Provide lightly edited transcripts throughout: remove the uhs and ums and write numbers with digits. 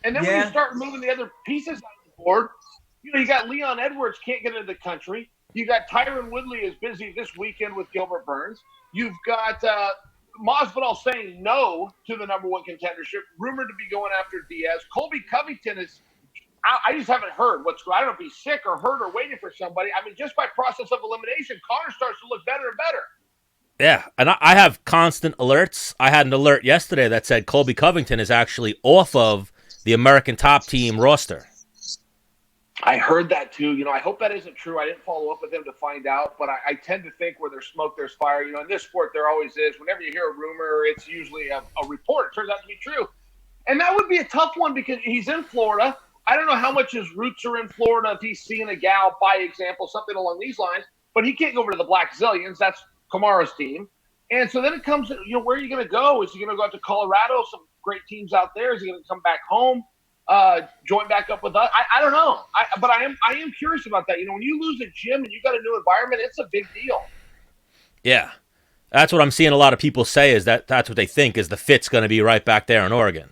And then when you start moving the other pieces out of the board, you got Leon Edwards can't get into the country. You got Tyron Woodley is busy this weekend with Gilbert Burns. You've got Masvidal saying no to the number one contendership, rumored to be going after Diaz. Colby Covington is. I just haven't heard what's. I don't know if he's sick or hurt or waiting for somebody. I mean, just by process of elimination, Connor starts to look better and better. Yeah, and I have constant alerts. I had an alert yesterday that said Colby Covington is actually off of the American Top Team roster. I heard that too. I hope that isn't true. I didn't follow up with him to find out, but I tend to think where there's smoke, there's fire. In this sport, there always is. Whenever you hear a rumor, it's usually a report. It turns out to be true. And that would be a tough one because he's in Florida. I don't know how much his roots are in Florida, if he's seeing a gal, by example, something along these lines, but he can't go over to the Black Zillions. That's Kamara's team. And so then it comes to, where are you going to go? Is he going to go out to Colorado? Some great teams out there. Is he going to come back home, join back up with us? I don't know. But I am curious about that. When you lose a gym and you got a new environment, it's a big deal. Yeah. That's what I'm seeing a lot of people say is that's what they think is the fit's going to be right back there in Oregon.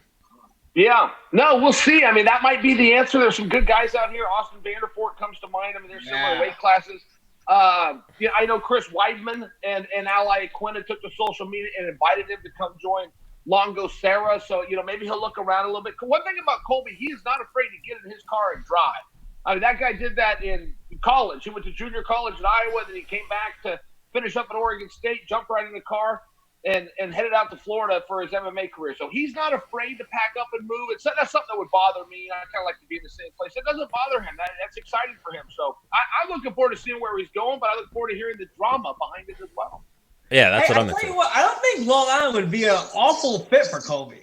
Yeah. No, we'll see. I mean, that might be the answer. There's some good guys out here. Austin Vanderfort comes to mind. I mean, there's similar weight classes. I know Chris Weidman and Ally Quinn took to social media and invited him to come join Longo Serra. So, maybe he'll look around a little bit. One thing about Colby, he is not afraid to get in his car and drive. I mean, that guy did that in college. He went to junior college in Iowa, then he came back to finish up at Oregon State, jumped right in the car, and headed out to Florida for his MMA career. So he's not afraid to pack up and move. That's something that would bother me. I kind of like to be in the same place. It doesn't bother him. That's exciting for him. So I'm looking forward to seeing where he's going, but I look forward to hearing the drama behind it as well. Yeah, that's what I'm tell you what, I don't think Long Island would be an awful fit for Colby.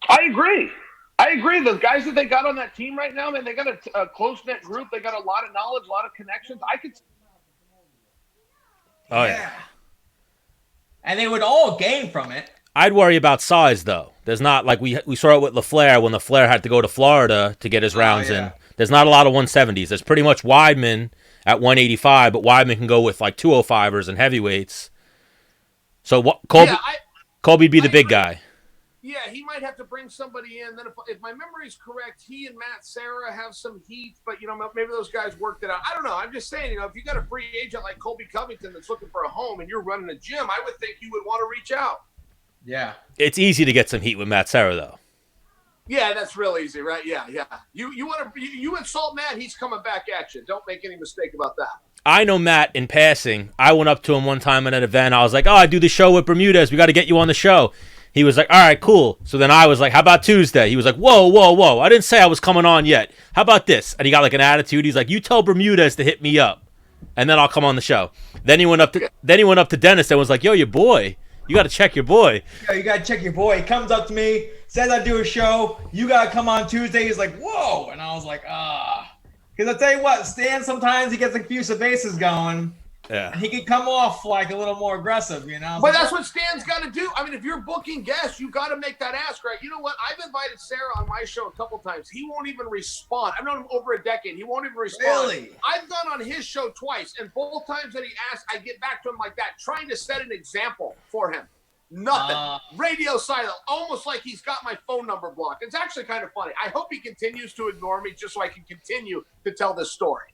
I agree. The guys that they got on that team right now, man, they got a close-knit group. They got a lot of knowledge, a lot of connections. Oh, yeah. And they would all gain from it. I'd worry about size, though. There's not, like we saw it with LaFleur when LaFleur had to go to Florida to get his rounds in. There's not a lot of 170s. There's pretty much Weidman at 185, but Weidman can go with like 205ers and heavyweights. So Colby'd be the big guy. Yeah, he might have to bring somebody in. Then if my memory is correct, he and Matt Serra have some heat, but, maybe those guys worked it out. I don't know. I'm just saying, if you got a free agent like Colby Covington that's looking for a home and you're running a gym, I would think you would want to reach out. Yeah. It's easy to get some heat with Matt Serra, though. Yeah, that's real easy, right? Yeah. You insult Matt, he's coming back at you. Don't make any mistake about that. I know Matt in passing. I went up to him one time at an event. I was like, I do the show with Bermudez. We got to get you on the show. He was like, all right, cool. So then I was like, how about Tuesday? He was like, whoa. I didn't say I was coming on yet. How about this? And he got like an attitude. He's like, you tell Bermudez to hit me up, and then I'll come on the show. Then he went up to Dennis and was like, yo, your boy. You got to check your boy. Yo, you got to check your boy. He comes up to me, says I do a show. You got to come on Tuesday. He's like, whoa. And I was like, Because I'll tell you what, Stan, sometimes he gets a few bases going. Yeah. He can come off like a little more aggressive, But that's what Stan's got to do. I mean, if you're booking guests, you got to make that ask, right? You know what? I've invited Serra on my show a couple times. He won't even respond. I've known him over a decade. He won't even respond. Really? I've gone on his show twice, and both times that he asked, I get back to him like that, trying to set an example for him. Nothing. Radio silent, almost like he's got my phone number blocked. It's actually kind of funny. I hope he continues to ignore me just so I can continue to tell this story.